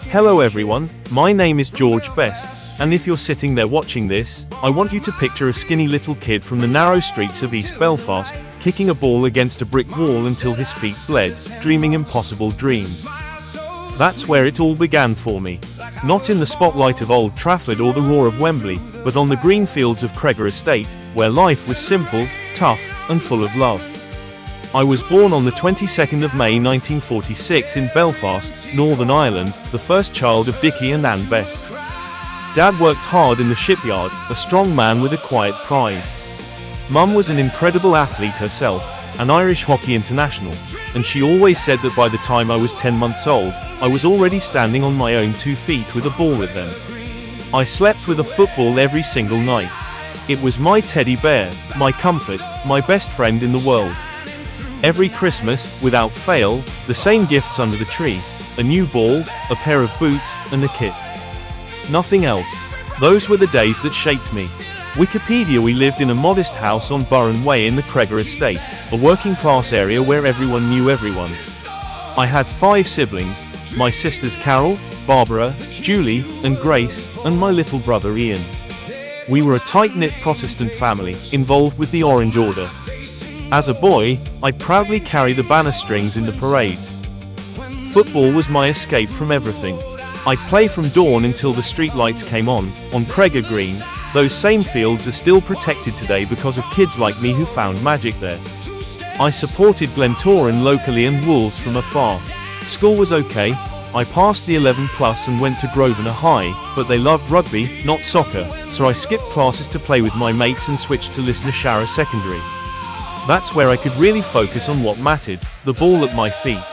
Hello everyone, my name is George Best, and if you're sitting there watching this, I want you to picture a skinny little kid from the narrow streets of East Belfast, kicking a ball against a brick wall until his feet bled, dreaming impossible dreams. That's where it all began for me. Not in the spotlight of Old Trafford or the roar of Wembley, but on the green fields of Cregagh Estate, where life was simple, tough, and full of love. I was born on the 22nd of May 1946 in Belfast, Northern Ireland, the first child of Dickie and Ann Best. Dad worked hard in the shipyard, a strong man with a quiet pride. Mum was an incredible athlete herself, an Irish hockey international, and she always said that by the time I was 10 months old, I was already standing on my own 2 feet with a ball at them. I slept with a football every single night. It was my teddy bear, my comfort, my best friend in the world. Every Christmas, without fail, the same gifts under the tree: a new ball, a pair of boots, and a kit. Nothing else. Those were the days that shaped me. Wikipedia: we lived in a modest house on Burren Way in the Cregagh Estate, a working class area where everyone knew everyone. I had 5 siblings, my sisters Carol, Barbara, Julie, and Grace, and my little brother Ian. We were a tight-knit Protestant family, involved with the Orange Order. As a boy, I'd proudly carry the banner strings in the parades. Football was my escape from everything. I'd play from dawn until the streetlights came on Cregagh Green. Those same fields are still protected today because of kids like me who found magic there. I supported Glentoran locally and Wolves from afar. School was okay. I passed the 11+ and went to Grosvenor High, but they loved rugby, not soccer, so I skipped classes to play with my mates and switched to Lisnashara Secondary. That's where I could really focus on what mattered, the ball at my feet.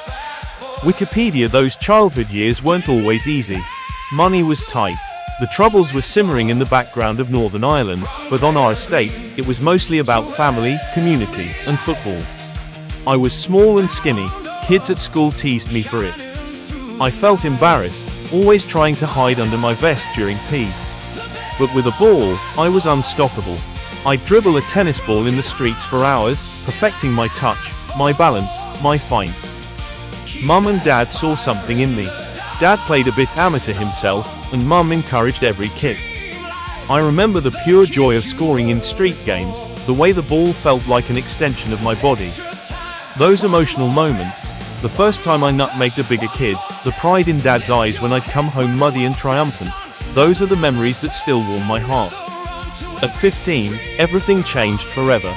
Wikipedia: those childhood years weren't always easy. Money was tight. The troubles were simmering in the background of Northern Ireland, but on our estate, it was mostly about family, community, and football. I was small and skinny. Kids at school teased me for it. I felt embarrassed, always trying to hide under my vest during PE. But with a ball, I was unstoppable. I'd dribble a tennis ball in the streets for hours, perfecting my touch, my balance, my feints. Mum and Dad saw something in me. Dad played a bit amateur himself, and Mum encouraged every kick. I remember the pure joy of scoring in street games, the way the ball felt like an extension of my body. Those emotional moments, the first time I nutmegged a bigger kid, the pride in Dad's eyes when I'd come home muddy and triumphant, those are the memories that still warm my heart. At 15, everything changed forever.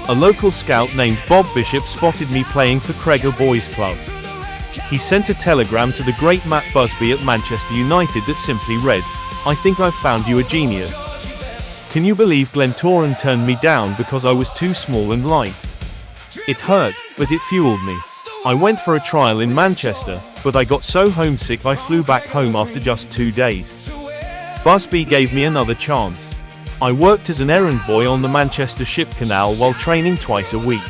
A local scout named Bob Bishop spotted me playing for Cregagh Boys Club. He sent a telegram to the great Matt Busby at Manchester United that simply read, "I think I've found you a genius." Can you believe Glentoran turned me down because I was too small and light? It hurt, but it fueled me. I went for a trial in Manchester, but I got so homesick I flew back home after just 2 days. Busby gave me another chance. I worked as an errand boy on the Manchester Ship Canal while training twice a week.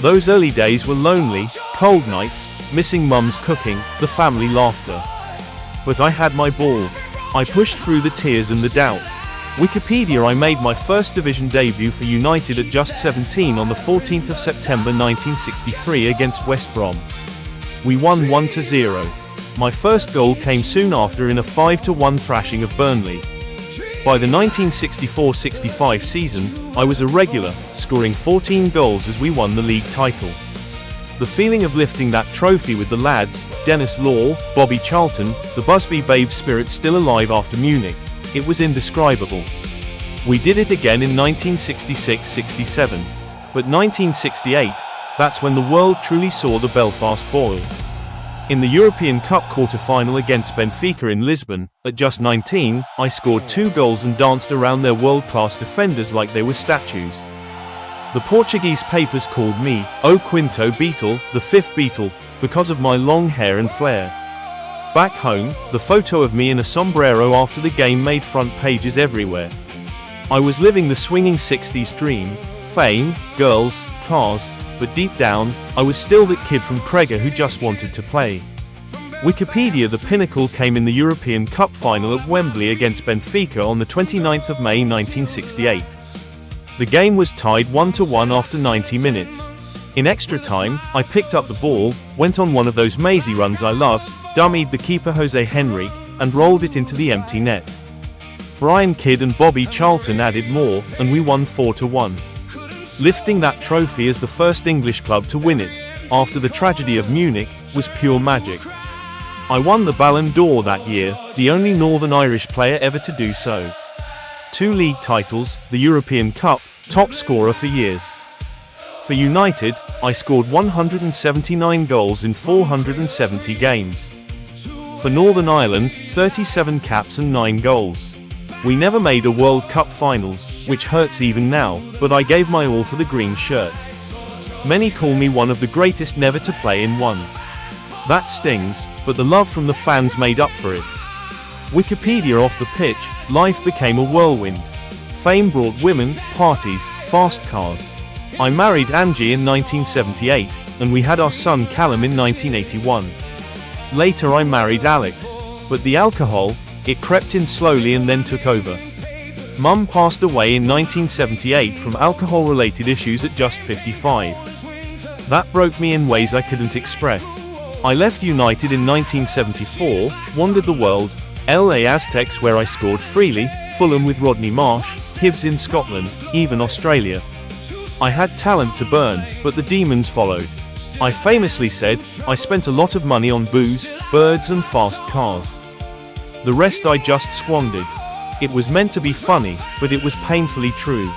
Those early days were lonely, cold nights, missing Mum's cooking, the family laughter. But I had my ball. I pushed through the tears and the doubt. Wikipedia: I made my first division debut for United at just 17 on the 14th of September 1963 against West Brom. We won 1-0. My first goal came soon after in a 5-1 thrashing of Burnley. By the 1964-65 season, I was a regular, scoring 14 goals as we won the league title. The feeling of lifting that trophy with the lads, Dennis Law, Bobby Charlton, the Busby Babe spirit still alive after Munich, it was indescribable. We did it again in 1966-67. But 1968, that's when the world truly saw the Belfast Boy. In the European Cup quarter-final against Benfica in Lisbon, at just 19, I scored 2 goals and danced around their world-class defenders like they were statues. The Portuguese papers called me, O Quinto Beatle, the 5th Beatle, because of my long hair and flair. Back home, the photo of me in a sombrero after the game made front pages everywhere. I was living the swinging 60s dream, Fame, girls, cars, but deep down, I was still that kid from Cregagh who just wanted to play. Wikipedia. The pinnacle came in the European Cup final at Wembley against Benfica on the 29th of May 1968. The game was tied 1-1 after 90 minutes. In extra time, I picked up the ball, went on one of those mazy runs I love, dummied the keeper Jose Henrique, and rolled it into the empty net. Brian Kidd and Bobby Charlton added more, and we won 4-1. Lifting that trophy as the first English club to win it, after the tragedy of Munich, was pure magic. I won the Ballon d'Or that year, the only Northern Irish player ever to do so. 2 league titles, the European Cup, top scorer for years. For United, I scored 179 goals in 470 games. For Northern Ireland, 37 caps and 9 goals. We never made a World Cup finals, which hurts even now, but I gave my all for the green shirt. Many call me one of the greatest never to play in one. That stings, but the love from the fans made up for it. Wikipedia. Off the pitch, life became a whirlwind. Fame brought women, parties, fast cars. I married Angie in 1978, and we had our son Callum in 1981. Later I married Alex. But the alcohol, it crept in slowly and then took over. Mum passed away in 1978 from alcohol-related issues at just 55. That broke me in ways I couldn't express. I left United in 1974, wandered the world, LA Aztecs where I scored freely, Fulham with Rodney Marsh, Hibs in Scotland, even Australia. I had talent to burn, but the demons followed. I famously said, I spent a lot of money on booze, birds and fast cars. The rest I just squandered. It was meant to be funny, but it was painfully true.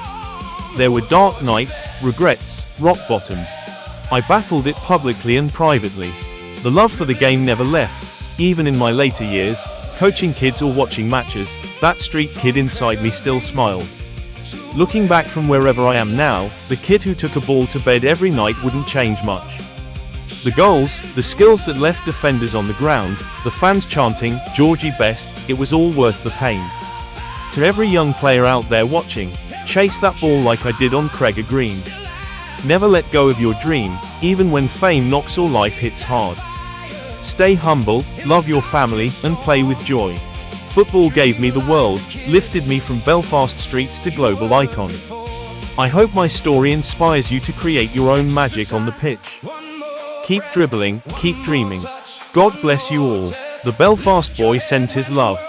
There were dark nights, regrets, rock bottoms. I battled it publicly and privately. The love for the game never left. Even in my later years, coaching kids or watching matches, that street kid inside me still smiled. Looking back from wherever I am now, the kid who took a ball to bed every night wouldn't change much. The goals, the skills that left defenders on the ground, the fans chanting, Georgie best, it was all worth the pain. To every young player out there watching, chase that ball like I did on Cregagh Green. Never let go of your dream, even when fame knocks or life hits hard. Stay humble, love your family, and play with joy. Football gave me the world, lifted me from Belfast streets to global icon. I hope my story inspires you to create your own magic on the pitch. Keep dribbling, keep dreaming. God bless you all. The Belfast Boy sends his love.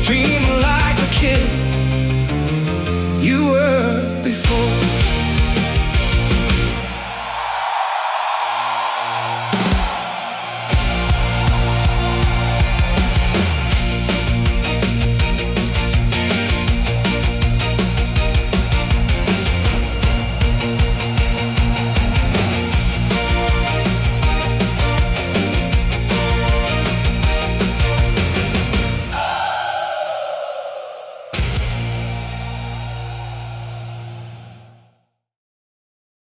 Dream like a kid you were before.